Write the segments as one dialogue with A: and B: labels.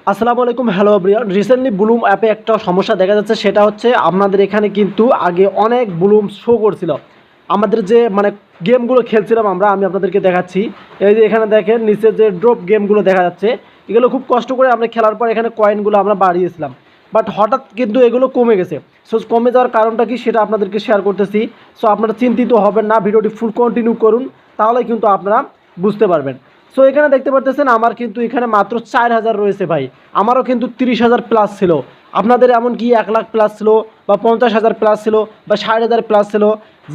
A: আসসালামু আলাইকুম, hello everyone. Recently Bloom অ্যাপে একটা সমস্যা দেখা যাচ্ছে, সেটা হচ্ছে আপনাদের এখানে কিন্তু আগে অনেক ব্লুম শো করছিল। আমাদের যে গেমগুলো খেলছিলাম আমি আপনাদেরকে দেখাচ্ছি। এই যে এখানে দেখেন নিচে যে ড্রপ গেমগুলো দেখা যাচ্ছে, এগুলো খুব কষ্ট করে আমরা খেলার পর এখানে কয়েনগুলো আমরা বাড়িয়েছিলাম, বাট হঠাৎ কিন্তু এগুলো কমে গেছে। সো কমে যাওয়ার কারণটা কি সেটা আপনাদেরকে শেয়ার করতেছি। সো আপনারা চিন্তিত হবেন না, ভিডিওটি ফুল কন্টিনিউ করুন, তাহলে কিন্তু আপনারা বুঝতে পারবেন। সো এখানে দেখতে পারতেছেন আমার কিন্তু এখানে মাত্র 4000 রয়েছে ভাই। আমারও কিন্তু 30,000 প্লাস ছিল। আপনাদের এমন কি 1,00,000 প্লাস ছিল, বা 50,000 প্লাস ছিল, বা 60,000 প্লাস ছিল।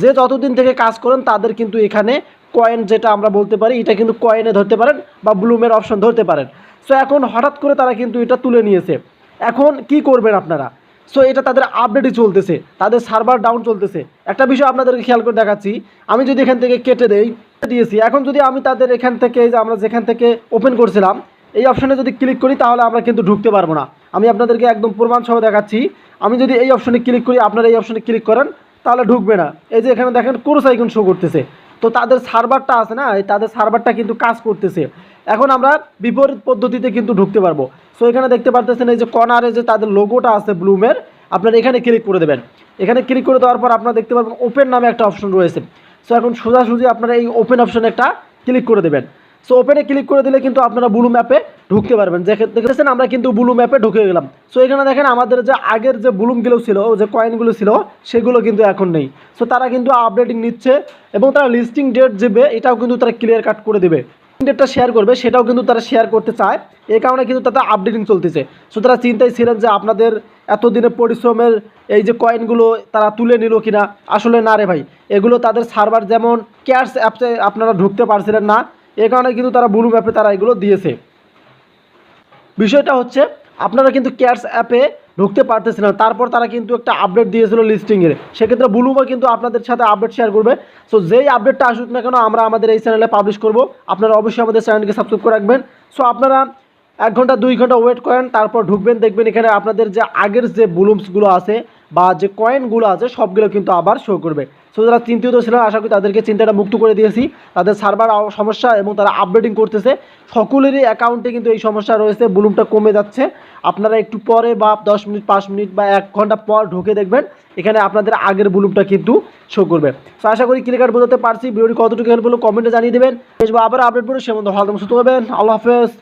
A: যে যতদিন থেকে কাজ করেন তাদের কিন্তু এখানে কয়েন, যেটা আমরা বলতে পারি, এটা কিন্তু কয়েনে ধরতে পারেন বা ব্লুমের অপশন ধরতে পারেন। সো এখন হঠাৎ করে তারা কিন্তু এটা তুলে নিয়েছে। এখন কি করবেন আপনারা? সো এটা তাদের আপডেটই চলতেছে, তাদের সার্ভার ডাউন চলতেছে। একটা বিষয় আপনাদেরকে খেয়াল করে দেখাচ্ছি, আমি যদি এখান থেকে কেটে দেই, দিয়েছি, এখন যদি আমি তাদের এখান থেকে, এই যে আমরা যেখান থেকে ওপেন করছিলাম এই অপশনে যদি ক্লিক করি, তাহলে আমরা কিন্তু ঢুকতে পারবো না। আমি আপনাদেরকে একদম প্রমাণ সহ দেখাচ্ছি। আমি যদি এই অপশনে ক্লিক করি, আপনারা এই অপশনে ক্লিক করেন, তাহলে ঢুকবে না। এই যে এখানে দেখেন ক্রস আইকন শো করতেছে। তো তাদের সার্ভারটা আছে না, এই তাদের সার্ভারটা কিন্তু কাজ করতেছে। এখন আমরা বিপরীত পদ্ধতিতে কিন্তু ঢুকতে পারবো। সো এখানে দেখতে পারতেছেন এই যে কর্নারে যে তাদের লোগোটা আছে ব্লুমের, আপনারা এখানে ক্লিক করে দেবেন। এখানে ক্লিক করে দেওয়ার পর আপনারা দেখতে পারবেন ওপেন নামে একটা অপশন রয়েছে। সো এখন সোজাসুজি আপনারা এই ওপেন অপশনে একটা ক্লিক করে দেবেন। সো ওপেনে ক্লিক করে দিলে কিন্তু আপনারা ব্লু ম্যাপে ঢুকতে পারবেন। দেখেছেন আমরা কিন্তু ব্লু ম্যাপে ঢুকে গেলাম। সো এখানে দেখেন আমাদের যে আগের যে ব্লুমগুলো ছিল, যে কয়েনগুলো ছিল, সেগুলো কিন্তু এখন নেই। সো তারা কিন্তু আপডেটিং নিচ্ছে, এবং তারা লিস্টিং ডেট দেবে, এটাও কিন্তু তারা ক্লিয়ার কাট করে দেবে। ডেটটা শেয়ার করবে, সেটাও কিন্তু তারা শেয়ার করতে চায়। এই কারণে কিন্তু তাদের আপডেটিং চলতেছে। সো তারা চিন্তায় ছিলেন যে আপনাদের এতদিনের পরিশ্রমের এই যে কয়েনগুলো তারা তুলে নিল কিনা। আসলে না রে ভাই, এগুলো তাদের সার্ভার, যেমন ক্যাশ অ্যাপসে আপনারা ঢুকতে পারছিলেন না, এ কারণে কিন্তু তারা ব্লু ম্যাপে তারা এগুলো দিয়েছে। বিষয়টা হচ্ছে আপনারা কিন্তু ক্যাশ অ্যাপে ঢুকতে পারতেছিলেন, তারপর তারা কিন্তু একটা আপডেট দিয়েছিল লিস্টিংয়ের। সেক্ষেত্রে ব্লুমও কিন্তু আপনাদের সাথে আপডেট শেয়ার করবে। সো যেই আপডেটটা আসুক না কেন, আমরা আমাদের এই চ্যানেলে পাবলিশ করব। আপনারা অবশ্যই আমাদের চ্যানেলকে সাবস্ক্রাইব করে রাখবেন। সো আপনারা 1 ঘন্টা 2 ঘন্টা ওয়েট করেন, তারপর ঢুকবেন, দেখবেন এখানে আপনাদের যে আগের যে ব্লুমসগুলো আছে বা যে কয়েনগুলো আছে, সবগুলো কিন্তু আবার শো করবে। সো যারা চিন্তিত ছিলেন, আশা করি তাদেরকে চিন্তাটা মুক্ত করে দিয়েছি। তাদের সার্ভার সমস্যা এবং তারা আপডেটিং করতেছে, সকলেরই অ্যাকাউন্টে কিন্তু এই সমস্যা রয়েছে, ব্লুমটা কমে যাচ্ছে। আপনারা একটু পরে বা 10 মিনিট, 5 মিনিট বা 1 ঘন্টা পর ঢুকে দেখবেন এখানে আপনাদের আগের ব্লুমটা কিন্তু শো করবে। সো আশা করি ক্লিয়ার বোঝাতে পারছি। ভিডিওটি কতটুকু হেল্প হলো কমেন্টে জানিয়ে দেবেন। আবার আপডেট করবো, সে মধ্যে ভালো সুস্থ হবেন। আল্লাহ হাফেজ।